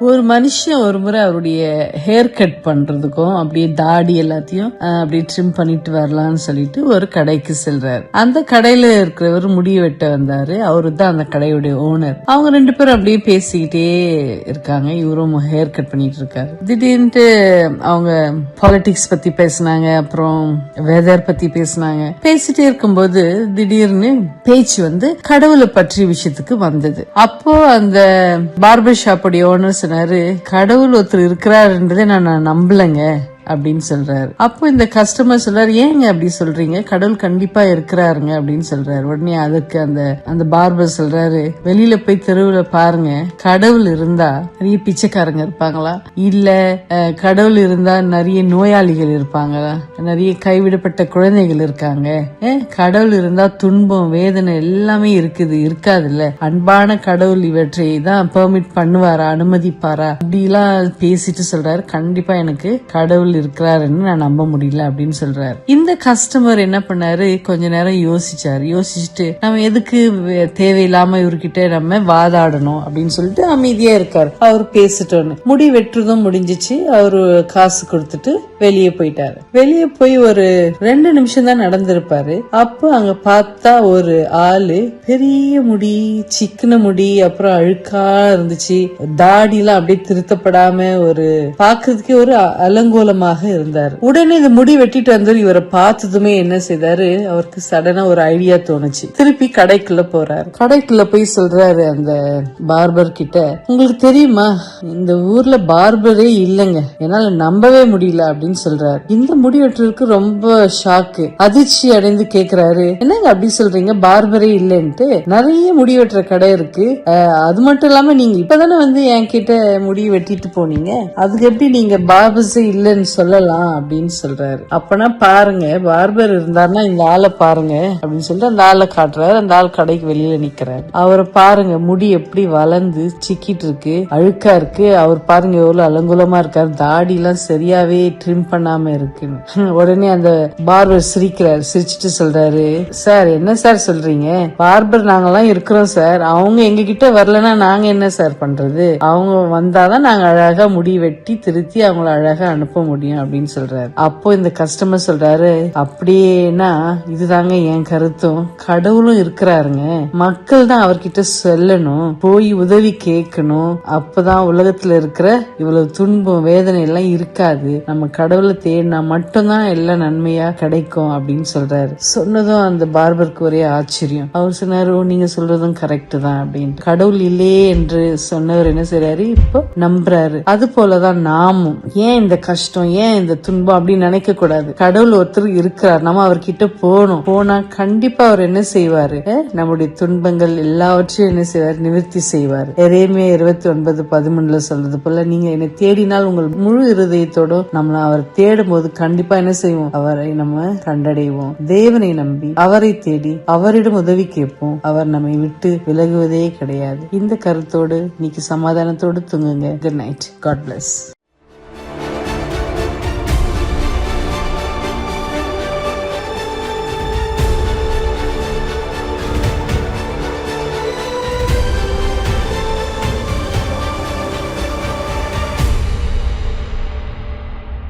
ஒரு மனுஷன் ஒரு முறை அவருடைய ஹேர் கட் பண்றதுக்கும் அப்படியே தாடி எல்லாத்தையும் அப்படியே ட்ரிம் பண்ணிட்டு வரலாம்னு சொல்லிட்டு ஒரு கடைக்கு செல்றாரு. அந்த கடையில இருக்கிறவர் முடி வெட்ட வந்தாரு. அவரு தான் அந்த கடையுடைய ஓனர். அவங்க 2 பேரும் அப்படியே பேசிக்கிட்டே இருக்காங்க. இவரும் ஹேர் கட் பண்ணிட்டு இருக்காரு. திடீர்னு அவங்க பாலிடிக்ஸ் பத்தி பேசினாங்க, அப்புறம் வெதர் பத்தி பேசினாங்க. பேசிட்டே இருக்கும்போது திடீர்னு பேச்சு வந்து கடவுளை பற்றிய விஷயத்துக்கு வந்தது. அப்போ அந்த பார்பர் ஷாப்புடைய ஓனர் சொன்னாரு, கடவுள் ஒருத்தர் இருக்கிறாருன்றதை நான் நம்பலங்க அப்படின்னு சொல்றாரு. அப்போ இந்த கஸ்டமர் சொல்றாரு, ஏங்க அப்படி சொல்றீங்க, கடவுள் கண்டிப்பா இருக்கிறாருங்க அப்படின்னு சொல்றாரு. உடனே அதுக்கு அந்த பார்பர் சொல்றாரு, வெளியில போய் தெருவுல பாருங்க, கடவுள் இருந்தா நிறைய பிச்சைக்காரங்க இருப்பாங்களா, இல்ல கடவுள் இருந்தா நிறைய நோயாளிகள் இருப்பாங்களா, நிறைய கைவிடப்பட்ட குழந்தைகள் இருக்காங்க, கடவுள் இருந்தா துன்பம் வேதனை எல்லாமே இருக்காது இல்ல, அன்பான கடவுள் இவற்றை தான் பெர்மிட் பண்ணுவாரா, அனுமதிப்பாரா, அப்படிலாம் பேசிட்டு சொல்றாரு, கண்டிப்பா எனக்கு கடவுள் இருக்கிறாருன்னு நான் நம்ப முடியல அப்படின்னு சொல்றாரு. இந்த கஸ்டமர் என்ன பண்ணாரு, கொஞ்ச நேரம் யோசிச்சுட்டு நம்ம எதுக்கு தேவையில்லாம இவர்கிட்ட நம்ம வாதாடணும் அப்படின்னு சொல்லிட்டு அமைதியா இருக்காரு. அவர் பேசிட்டோன்னு முடி வெட்டுறதும் முடிஞ்சிச்சு. அவரு காசு கொடுத்துட்டு வெளியே போயிட்டாரு. வெளியே போய் ஒரு 2 நிமிஷம் தான் நடந்திருப்பாரு. அப்போ அங்க பார்த்தா ஒரு ஆளு பெரிய முடி, சிக்கன முடி, அப்புறம் அழுக்கா இருந்துச்சு, தாடி எல்லாம் அப்படியே திருத்தப்படாம ஒரு பாக்குறதுக்கே ஒரு அலங்கோலமாக இருந்தாரு. உடனே இந்த முடி வெட்டிட்டு வந்து இவரை பார்த்ததுமே என்ன செய்தாரு, அவருக்கு சடனா ஒரு ஐடியா தோணுச்சு. திருப்பி கடைக்குள்ள போறாரு. கடைக்குள்ள போய் சொல்றாரு அந்த பார்பர் கிட்ட, உங்களுக்கு தெரியுமா இந்த ஊர்ல பார்பரே இல்லங்க, என்னால நம்பவே முடியல அப்படின்னு சொல்றாரு. இந்த முடி வெட்டுறதுக்கு ரொம்ப ஷாக்கு, அதிர்ச்சி அடைந்து கேக்குறாரு, என்னங்க அப்படி சொல்றீங்க, பார்பரே இல்லன்ட்டு, நிறைய முடி வெட்டுற கடை இருக்கு, அது மட்டும் இல்லாம நீங்க இப்பதானே வந்து என்கிட்ட முடி வெட்டிட்டு போனீங்க, அதுக்கு எப்படி நீங்க பார்பர்ஸே இல்லன்னு சொல்லலாம் அப்படின்னு சொல்றாரு. அப்பனா பாருங்க, பார்பர் இருந்தாருன்னா இந்த ஆளை பாருங்க அப்படின்னு சொல்லிட்டு அந்த ஆளை காட்டுறாரு. அந்த ஆள் கடைக்கு வெளியில நிக்கிறாரு. அவரை பாருங்க, முடி எப்படி வளர்ந்து சிக்கிட்டு இருக்கு, அழுக்கா இருக்கு, அவர் பாருங்க எவ்வளவு அலங்குலமா இருக்காரு, தாடி எல்லாம் சரியாவே ட்ரிம் பண்ணாம இருக்குன்னு. உடனே அந்த பார்பர் சிரிக்கிறாரு. சிரிச்சுட்டு சொல்றாரு, சார் என்ன சார் சொல்றீங்க, பார்பர் நாங்கெல்லாம் இருக்கிறோம் சார், அவங்க எங்க கிட்ட வரலன்னா நாங்க என்ன சார் பண்றது, அவங்க வந்தாதான் நாங்க அழகா முடி வெட்டி திருத்தி அவங்கள அழகா அனுப்ப முடியும் அப்படின்னு சொல்றாரு. அப்போ இந்த கஸ்டமர் சொல்றாரு, அப்படியேனா இதுதாங்க என் கருத்தும், கடவுளும் இருக்கிறாருங்க, மக்கள் தான் அவர்கிட்ட சொல்லணும், போய் உதவி கேட்கணும், அப்பதான் உலகத்துல இருக்கிற இவ்வளவு துன்பம் வேதனை எல்லாம் இருக்காது, நம்ம கடவுளை தேடினா மட்டும்தான் எல்லாம் நன்மையா கிடைக்கும் அப்படின்னு சொல்றாரு. சொன்னதும் அந்த பார்பருக்கு ஒரே ஆச்சரியம். அவர் சொன்னாரு, நீங்க சொல்றதும் கரெக்ட் தான் அப்படின்னு. கடவுள் இல்லையே என்று சொன்னவர் என்ன செய்யறாரு, இப்போ நம்புறாரு. அது போலதான் நாமும் ஏன் இந்த கஷ்டம், ஏன் இந்த துன்பம் அப்படின்னு நினைக்க கூடாது. கடவுள் ஒருத்தர் இருக்கிறார், நம்ம அவர்கிட்ட போனா கண்டிப்பா அவர் என்ன செய்வாரு, நம்முடைய துன்பங்கள் எல்லாவற்றையும் என்ன செய்வார், நிவர்த்தி செய்வார். எரேமியா 29:13 சொல்றது போல, நீங்க என்னை தேடினால் உங்கள் முழு இருதயத்தோடும் நம்மள அவர் தேடும் போது கண்டிப்பா என்ன செய்வோம், அவரை நம்ம கண்டடைவோம். தேவனை நம்பி அவரை தேடி அவரிடம் உதவி கேட்போம், அவர் நம்மை விட்டு விலகுவதே கிடையாது. இந்த கருத்தோடு இன்னைக்கு சமாதானத்தோடு தூங்குங்க. Good night. God plus.